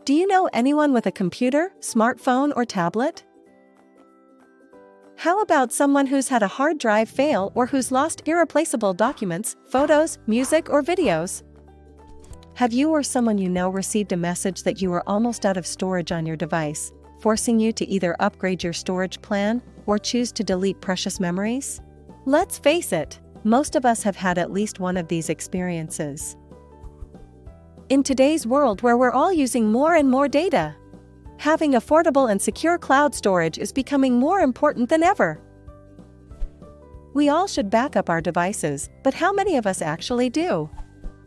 Do you know anyone with a computer, smartphone, or tablet? How about someone who's had a hard drive fail or who's lost irreplaceable documents, photos, music, or videos? Have you or someone you know received a message that you were almost out of storage on your device, forcing you to either upgrade your storage plan or choose to delete precious memories? Let's face it, most of us have had at least one of these experiences. In today's world where we're all using more and more data, having affordable and secure cloud storage is becoming more important than ever. We all should back up our devices, but how many of us actually do?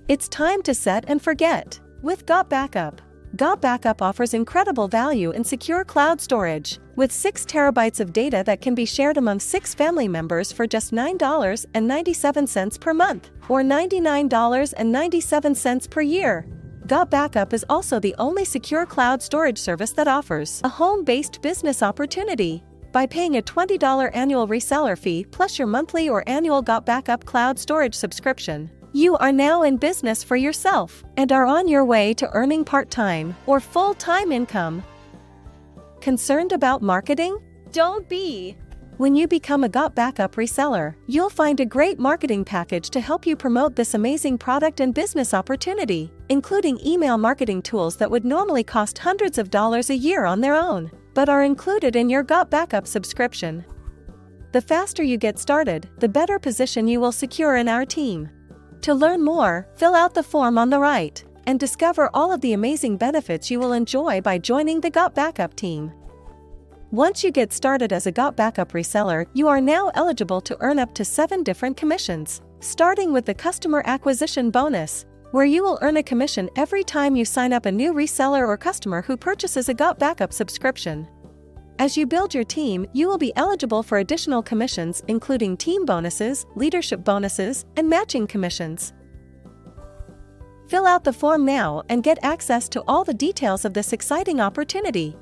It's time to set and forget with GOT Backup. GOT Backup offers incredible value in secure cloud storage, with 6 terabytes of data that can be shared among 6 family members for just $9.97 per month, or $99.97 per year. GOT Backup is also the only secure cloud storage service that offers a home-based business opportunity. By paying a $20 annual reseller fee plus your monthly or annual GOT Backup cloud storage subscription, you are now in business for yourself and are on your way to earning part-time or full-time income. Concerned about marketing? Don't be! When you become a GOT Backup reseller, you'll find a great marketing package to help you promote this amazing product and business opportunity, including email marketing tools that would normally cost hundreds of dollars a year on their own, but are included in your GOT Backup subscription. The faster you get started, the better position you will secure in our team. To learn more, fill out the form on the right and discover all of the amazing benefits you will enjoy by joining the GOT Backup team. Once you get started as a GOT Backup reseller, you are now eligible to earn up to 7 different commissions, starting with the customer acquisition bonus, where you will earn a commission every time you sign up a new reseller or customer who purchases a GOT Backup subscription. As you build your team, you will be eligible for additional commissions, including team bonuses, leadership bonuses, and matching commissions. Fill out the form now and get access to all the details of this exciting opportunity.